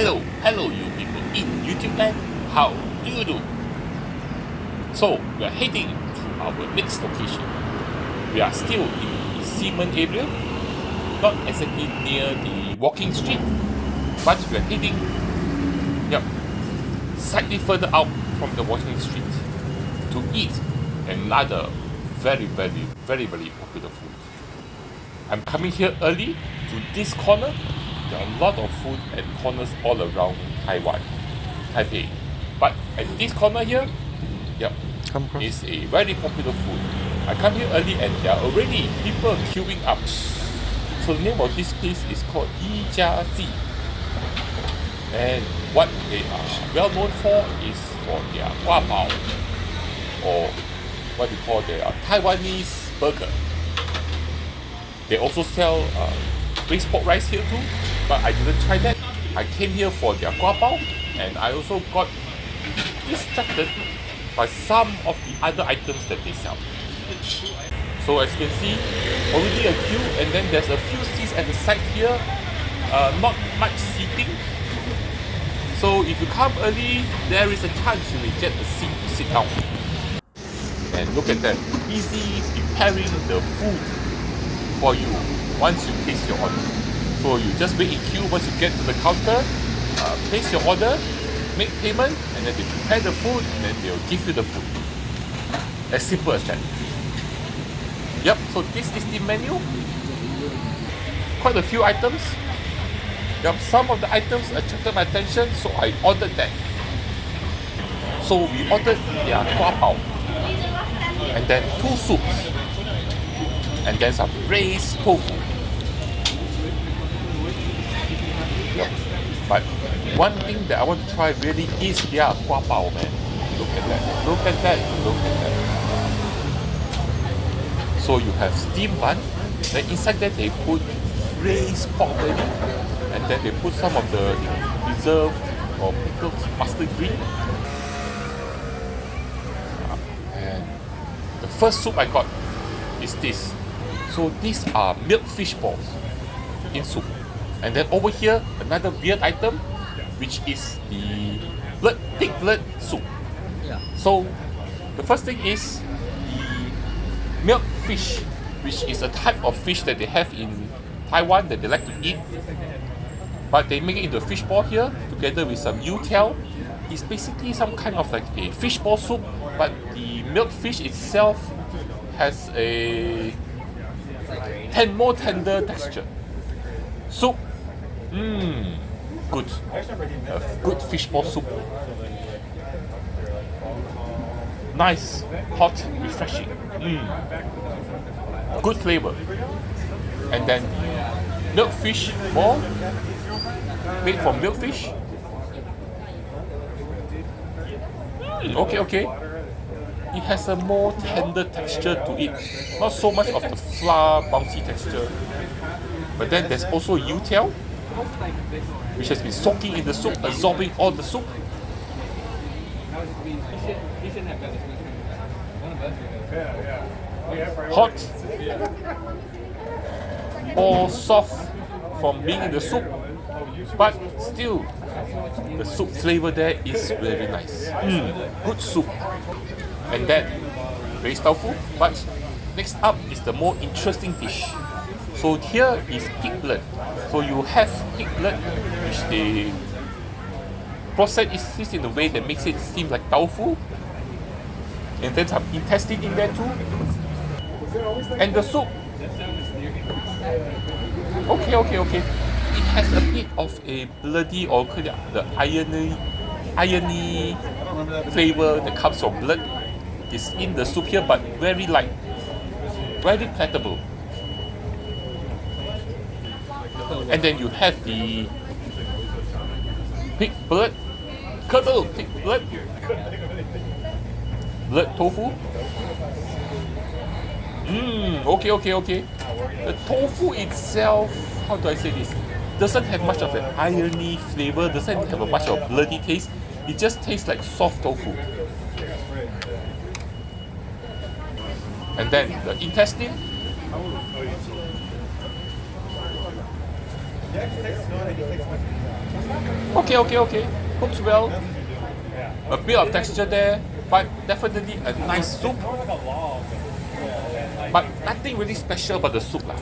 Hello you people in YouTube land, how do you do? So we are heading to our next location. We are still in the Seaman area, not exactly near the walking street, but we are heading slightly further out from the walking street to eat another very popular food. I'm coming here early to this corner. There are a lot of food at corners all around Taiwan, Taipei. But at this corner here, is a very popular food. I come here early and there are already people queuing up. So the name of this place is called Jia Zi. And what they are well known for is for their Gua Bao, or what we call their Taiwanese Burger. They also sell braised pork rice here too, but I didn't try that. I came here for their Gua Bao, and I also got distracted by some of the other items that they sell. So as you can see, already a queue, and then there's a few seats at the side here, not much seating. So if you come early, there is a chance you may get a seat to sit down. And look at that, easy preparing the food for you once you place your order. So you just wait in queue. Once you get to the counter, place your order, make payment, and then they prepare the food, and then they'll give you the food. As simple as that. Yep, so this is the menu. Quite a few items. Yep, some of the items attracted my attention, so I ordered that. So we ordered their Gua Bao, and then 2 soups, and then some braised tofu. Yep. But one thing that I want to try really is their Gua Bao, man. Look at that, look at that, look at that. So you have steamed bun, then inside that they put braised pork belly, and then they put some of the preserved or pickled mustard green. And the first soup I got is this. So these are milkfish balls in soup. And then over here, another weird item, which is the pig blood soup. So the first thing is the milkfish, which is a type of fish that they have in Taiwan that they like to eat. But they make it into a fish ball here, together with some youtiao. It's basically some kind of like a fish ball soup, but the milkfish itself has a more tender texture. Soup, good. A good fish ball soup. Nice, hot, refreshing. Good flavor. And then milkfish ball, made from milkfish. Okay. It has a more tender texture to it, not so much of the flour bouncy texture. But then there's also youtiao, which has been soaking in the soup, absorbing all the soup. Hot, all soft from being in the soup, but still the soup flavor there is very nice. Good soup. And then braised tofu. But next up is the more interesting dish. So here is pig blood. So you have pig blood, which they process it in a way that makes it seem like tofu, and then some intestine in there too. And the soup, okay. It has a bit of a bloody, or the irony flavor that comes from blood. It's in the soup here, but very light, very palatable. And then you have the pig blood, curdled pig blood tofu. Okay. The tofu itself, how do I say this? Doesn't have much of an irony flavor, doesn't have a much of a bloody taste. It just tastes like soft tofu. And then the intestine. Okay. Cooks well. A bit of texture there, but definitely a nice soup. But nothing really special about the soup lah.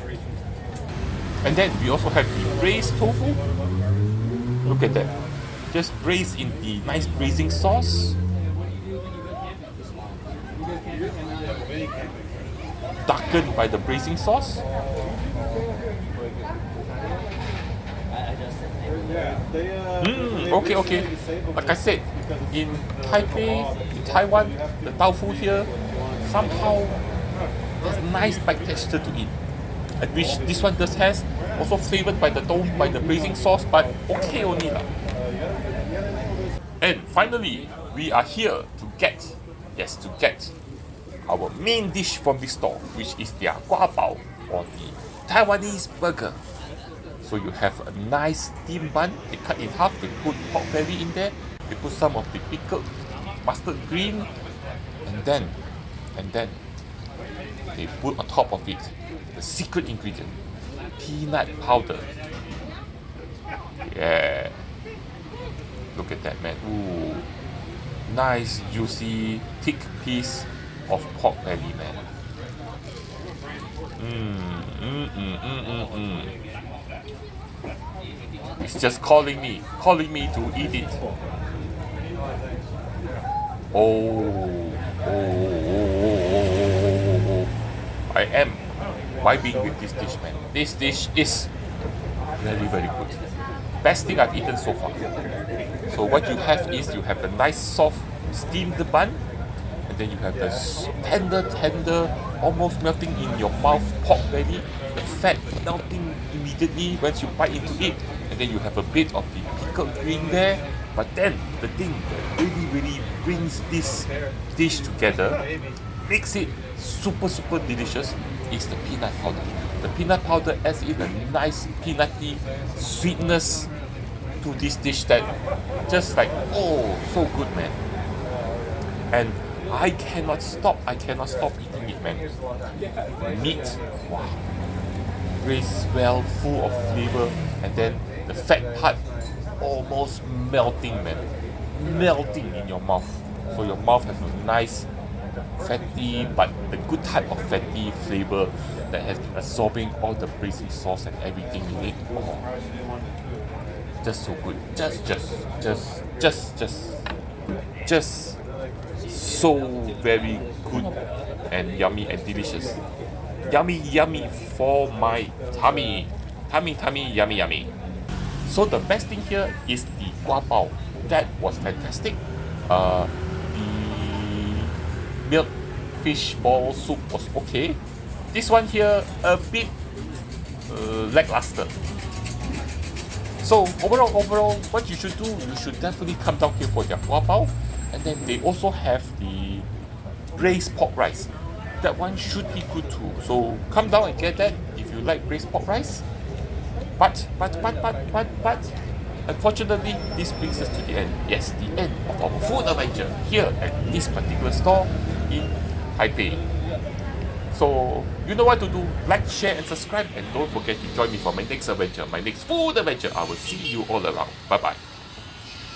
And then we also have the braised tofu. Look at that. Just braised in the nice braising sauce. Darkened by the braising sauce. Okay. Like I said, in Taipei, in Taiwan, the tofu here somehow there's nice bite texture to it. At which this one does has, also flavored by the braising sauce, but okay only lah. And finally, we are here to get our main dish from this store, which is their Gua Bao, or the Taiwanese Burger. So you have a nice steamed bun, they cut in half, they put pork belly in there, they put some of the pickled mustard green, and then they put on top of it the secret ingredient, peanut powder. Yeah. Look at that, man. Ooh. Nice, juicy, thick piece of pork belly, man. It's just calling me to eat it. Oh. I am vibing with this dish, man. This dish is very good. Best thing I've eaten so far. So what you have is you have a nice soft steamed bun, and then you have the tender, almost melting in your mouth pork belly, the fat melting immediately once you bite into it, and then you have a bit of the pickled green there. But then the thing that really brings this dish together, makes it super delicious, is the peanut powder. The peanut powder adds in a nice peanutty sweetness to this dish that just like, oh, so good, man. And I cannot stop eating it, man. Meat, wow, braised well, full of flavor, and then the fat part almost melting, man. Melting in your mouth. So your mouth has a nice fatty, but the good type of fatty flavor that has been absorbing all the braising sauce and everything in it. Oh, just so good. Just so very good and yummy and delicious. Yummy for my tummy. Tummy, yummy. So the best thing here is the Gua Bao. That was fantastic. The Milkfish ball soup was okay. This one here a bit lackluster. So overall, what you should do, you should definitely come down here for their Gua Bao, and then they also have the braised pork rice. That one should be good too. So come down and get that if you like braised pork rice. But unfortunately, this brings us to the end. Yes, the end of our food adventure here at this particular store in Taipei. So you know what to do. Like, share and subscribe, and don't forget to join me for my next adventure, my next food adventure. I will see you all around. Bye bye.